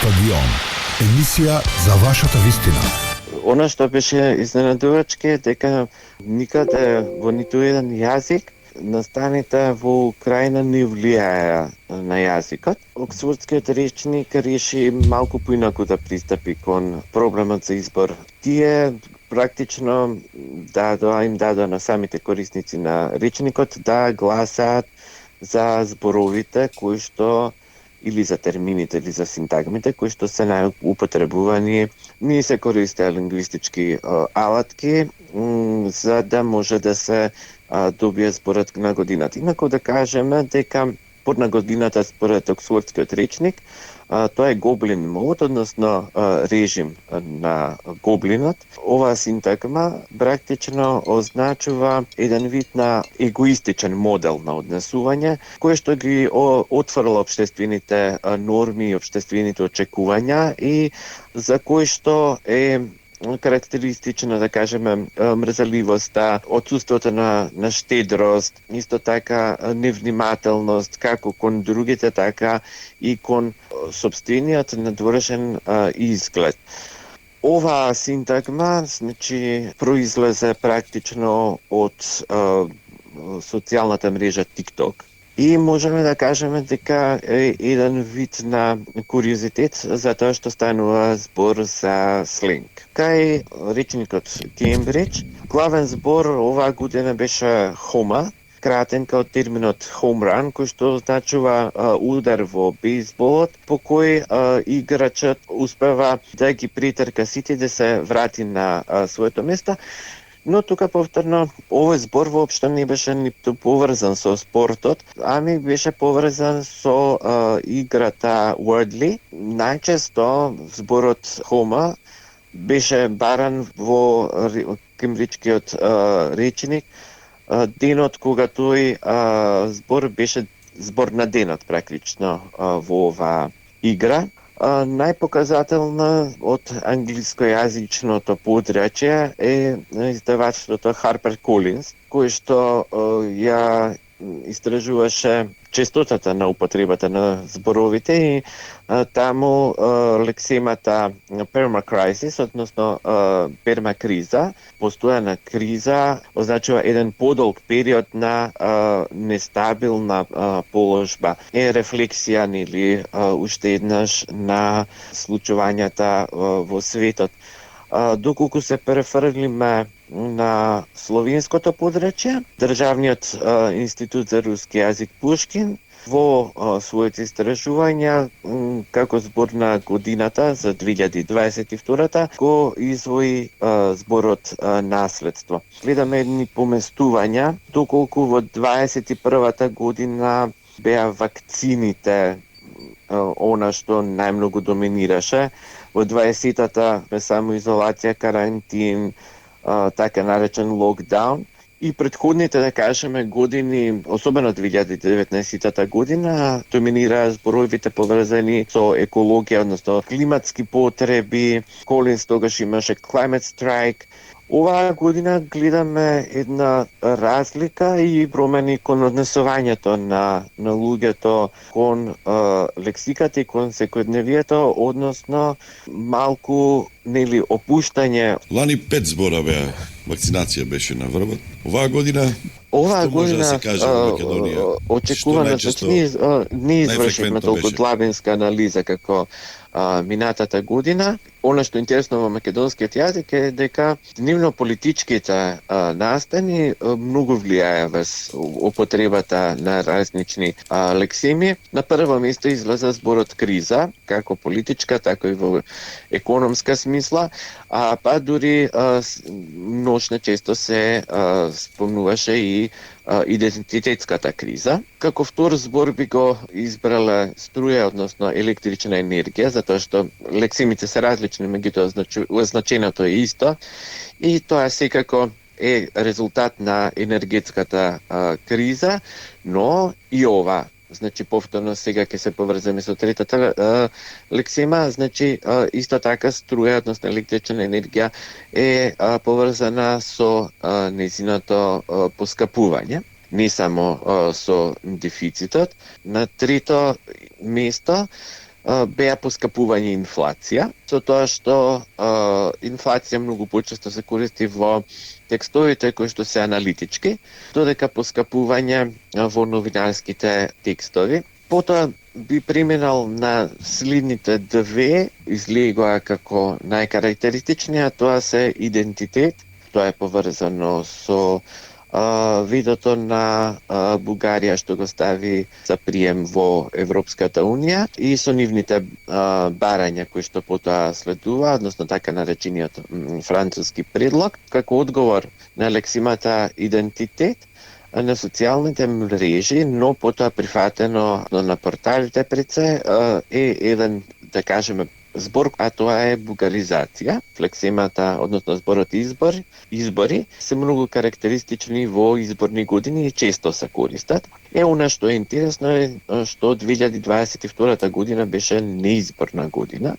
Стадион. Емисија за вашата вистина. Она што беше изненадувачки е дека никаде во ниту еден јазик настаните во Украина не влијаја на јазикот. Оксфордскиот речник реши малку поинаку да пристапи кон проблемот за избор. Тие практично им дадоа на самите корисници на речникот да гласаат за зборовите кои што или за термините или за синтагмите кои што се најупотребувани. Ние се користеа лингвистички алатки за да може да се добие зборот на годината. Инаку да кажеме дека под на годината според Оксфордскиот речник тоа е гоблин мод, односно режим на гоблинот. Оваа синтагма практично означува еден вид на егоистичен модел на однесување, кој што ги отфрла општествените норми и општествените очекувања и за кој што е карактеристична, да кажеме, мрзеливоста, отсуството на штедрост, исто така невнимателност, како кон другите, така и кон сопствениот надворешен изглед. Оваа синтагма, значи, произлезе практично од социјалната мрежа TikTok. И можеме да кажеме дека е еден вид на куриозитет затоа што станува збор за сленг. Кај речникот Кембридж, главен збор оваа година беше хома, кратен као терминот home run, кој што означува удар во бейсболот, по кој играчот успева да ги претрка сите да се врати на своето место. Но тука повторно, овој збор воопшто не беше ниту поврзан со спортот, ами беше поврзан со играта Wordly. Најчесто зборот хома беше баран во кембриджкиот речник денот кога тој збор беше збор на денот практично во оваа игра. Најпоказателна од англискојазичното подрачје е издавачството Harper Collins, кој што ја истражуваше честотата на употребата на зборовите и таму лексемата permacrisis, односно пермакриза, постојана криза, означува еден подолг период на нестабилна положба. Е рефлексија или уште еднаш на случувањата во светот. Доколку се префрлиме на словенското подрачје, Државниот институт за руски јазик Пушкин во своите истражувања како збор на годината за 2022 го извои зборот наследство. Гледаме едни поместувања, доколку во 21-та година беа вакцините она што најмногу доминираше, во 20-та самоизолација, карантин, така наречен локдаун. И предходните, да кажеме, години, особено 2019 година, доминираа зборовите поврзани со екологија, односно климатски потреби. Колинс тогаш имаше climate strike. Оваа година гледаме една разлика и промени кон однесувањето на луѓето кон лексиката и кон секојдневието, односно малку опуштање. Лани 5 збора беа, вакцинација беше на врвот. Оваа година да се каже во Македонија? Очекувано, значи не извршивме толку длабинска анализа како минатата година. Она што е интересно во македонскиот јазик е дека дневно политичките настани многу влијаја врз употребата на различни лексеми. На прво место излезе зборот криза, како политичка, така и во економска смисла, па дури множно често се спомнуваше и идентитетската криза. Како втор збор би го избрала струја, односно електрична енергија, затоа што лексемите се различни, меѓутоа значењето е исто и тоа секако е резултат на енергетската криза, но и ова, значи повторно сега ќе се поврземе со третата лексема, значи исто така струја, односно електрична енергија е поврзана со нејзиното поскапување, не само со дефицитот. На трето место беа поскапување инфлација, со тоа што инфлација многу почесто се користи во текстовите кои што се аналитички, додека поскапување во новинарските текстови. Потоа би преминал на следните две, излегоа како најкарактеристични, тоа се идентитет, тоа е поврзано со видото на Бугарија што го стави за прием во Европската Унија и со нивните барања кои што потоа следува, односно така наречениот француски предлог, како одговор на лексимата идентитет на социјалните мрежи, но потоа прифатено на порталите пред се е еден, да кажеме, збор, а тоа е бугаризација. Флексемата, односно зборот избори се многу карактеристични во изборни години и често се користат. Она што е интересно е што 2022 година беше неизборна година.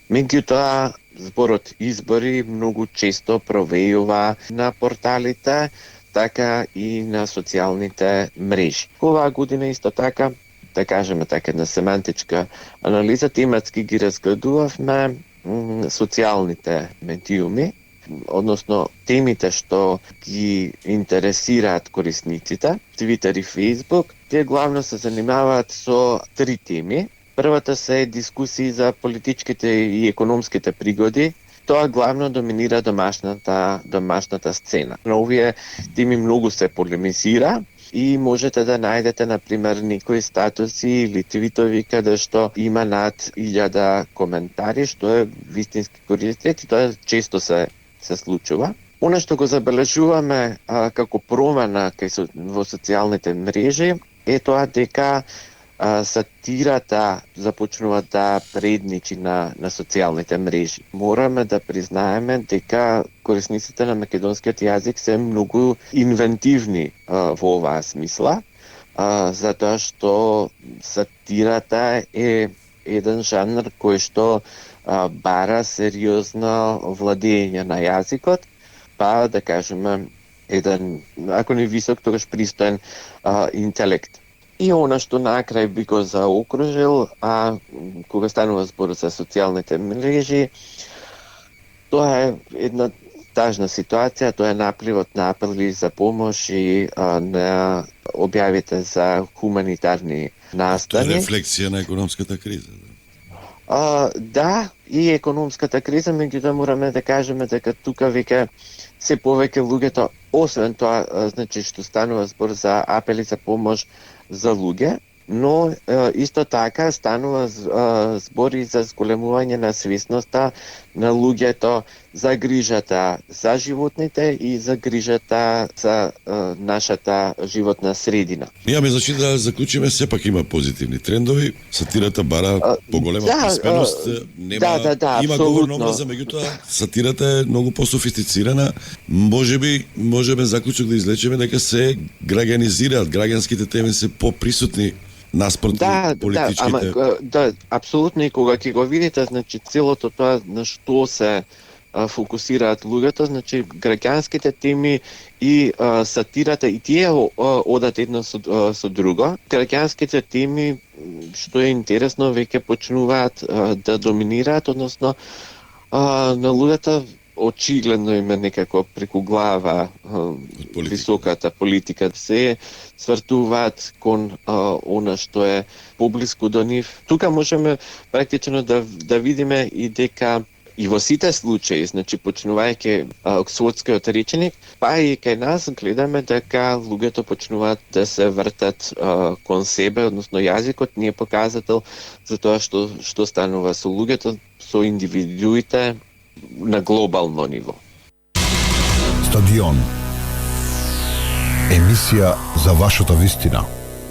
Меѓутоа, зборот избори многу често провејува на порталите, така и на социјалните мрежи. Оваа година исто така, да кажеме така една семантичка анализа, тематски ги разгледувавме социјалните медиуми, односно темите што ги интересираат корисниците, Twitter и Facebook. Тие главно се занимаваат со три теми. Првата се дискусии за политичките и економските пригоди. Тоа главно доминира домашната сцена. На овие теми многу се полемизира и можете да најдете, например, некои статуси или твитови каде што има над 1000 коментари, што е вистински куриозитет и тоа често се случува. Она што го забележуваме како промена во социјалните мрежи е тоа дека сатирата започнува да предничи на социјалните мрежи. Мораме да признаеме дека корисниците на македонскиот јазик се многу инвентивни во оваа смисла, затоа што сатирата е еден жанр кој што бара сериозно владење на јазикот, па да кажеме еден, ако не висок, тогаш пристоен интелект. И она што накрај би го заокружил, кога станува збор за социјалните мрежи, тоа е една тажна ситуација, тоа е напливот на апели за помош и на објавите за хуманитарни настани. Тоа е рефлексија на економската криза. Да, и економската криза, меѓутоа мораме да кажеме дека тука веќе се повеќе луѓето, освен тоа, значи што станува збор за апели за помош за луѓе, но исто така станува збори за зголемување на свесноста на луѓето за грижата за животните и за грижата за нашата животна средина. Имаме, значи, да заклучиме, сепак има позитивни трендови, сатирата бара поголема писменост, има говорна образа, меѓутоа сатирата е многу пософистицирана. Можеме заклучок да извлечеме дека се граѓанизираат, граѓанските теми се поприсутни наспроти политичките. Да, апсолутно, и кога ќе го видите, значи целото тоа на што се фокусираат луѓето, значи граѓанските теми и сатирата, и тие одат едно со друго. Граѓанските теми, што е интересно, веќе почнуваат да доминираат, односно на луѓето очигледно име некако преку глава високата политика се свртуваат кон она што е поблиску до нив. Тука можеме практично да видиме и дека и во сите случаи, значи почнувајќи Оксфордскиот реченик, па и кај нас гледаме дека луѓето почнуваат да се вртат кон себе, односно јазикот не е показател за тоа што станува со луѓето, со индивидуите на глобално ниво. Стадион. Емисија за вашата вистина.